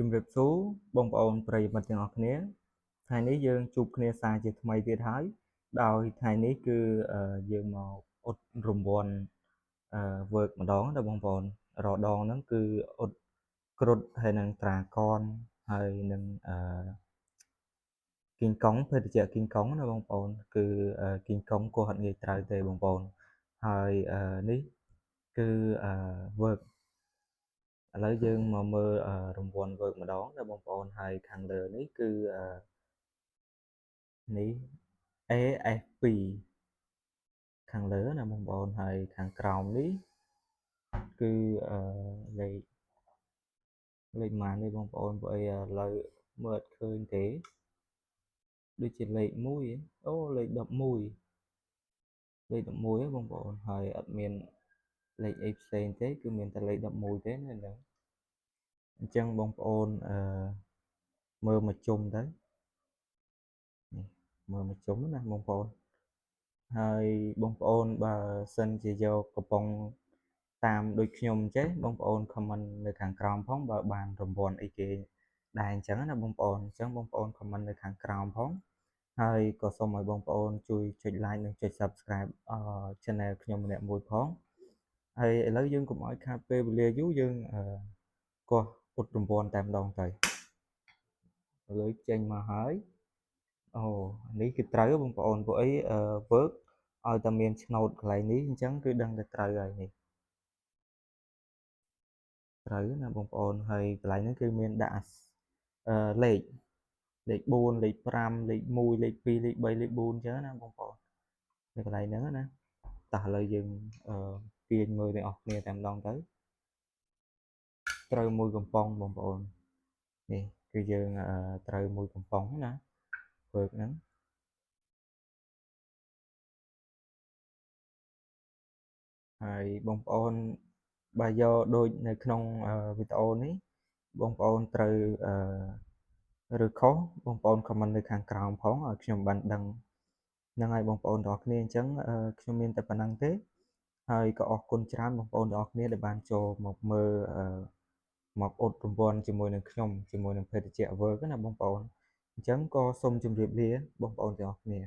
ជំរាបសួរបងប្អូនប្រិយមិត្តទាំងអស់គ្នាថ្ងៃនេះយើងជួបគ្នាសារជាថ្មីទៀតហើយដោយថ្ងៃនេះគឺយើងមកអ៊ុតរង្វាន់work ម្ដងណាបងប្អូនរដងហ្នឹងគឺអ៊ុតគ្រុឌហើយនឹងត្រាកនហើយនឹងគីងកុងភេទជ្ជៈគីងកុងណាបងប្អូនគឺគីងកុងក៏អត់ងាយត្រូវទេបងប្អូនហើយនេះគឺwork ឥឡូវយើងមកមើលរង្វាន់ work ម្ដងណាបងប្អូនហើយខាងលើនេះគឺនេះ AFP ខាងលើណាបងប្អូនហើយខាងក្រោមនេះគឺលេខម៉ាននេះបងប្អូនព្រោះអីឥឡូវមើលអត់ឃើញទេដូចជាលេខ1អូលេខ11លេខ11ហ៎បងប្អូនហើយអត់មានលេខអីផ្សេងទេគឺមានតែលេខ11ទេណាហ្នឹងអញ្ចឹងបងប្អូនមើលមកជុំទៅនេះមើលមកជុំណាបងប្អូនហើយបងប្អូនបើសិនជាយកកំប៉ុងតាមដូចខ្ញុំចេះបងប្អូន comment នៅខាងក្រោមផងបើបានរង្វាន់អីគេដែរអញ្ចឹងណាបងប្អូនអញ្ចឹងបងប្អូន comment នៅខាងក្រោមផងហើយក៏សូមឲ្យបងប្អូនជួយចុច like និងចុច subscribe channel ខ្ញុំម្នាក់មួយផងហើយឥឡូវយើងកុំឲ្យខាតពេលវេលាយូរយើងកោះអ៊ុតរង្វាន់តែម្ដងទៅលើចេញមកហើយអូនេះគឺត្រូវបងប្អូនពួកអីwork ឲ្យតែមានឆ្នោតកន្លែងនេះអញ្ចឹងគឺដឹងតែត្រូវហើយនេះត្រូវណាបងប្អូនហើយកន្លែងនេះគឺមានដាក់លេខ4លេខ5លេខ1លេខ2លេខ3លេខ4អញ្ចឹងណាបងប្អូននៅកន្លែងហ្នឹងណាតោះឥឡូវយើងទាញមើលទាំងអស់គ្នាតែម្ដងទៅត្រូវមួយកំប៉ុងបងប្អូននេះគឺយើងត្រូវមួយកំប៉ុងណាធ្វើហ្នឹងហើយបងប្អូនបើយកដូចនៅក្នុងវីដេអូនេះបងប្អូនត្រូវឬខុសបងប្អូន comment នៅខាងក្រោមផងឲ្យខ្ញុំបានដឹងហ្នឹងហើយបងប្អូនទាំងអស់គ្នាអញ្ចឹងខ្ញុំមានតែប៉ុណ្្នឹងទេហើយក៏អរគុណច្រើនបងប្អូនទាំងអស់គ្នាដែលបានចូលមកមើលមកអ៊ុតរង្វាន់ជាមួយនឹងខ្ញុំជាមួយនឹងភេទជ្ជៈ work ណាបងប្អូនអញ្ចឹងក៏សូមជម្រាបលាបងប្អូនទាំងអស់គ្នា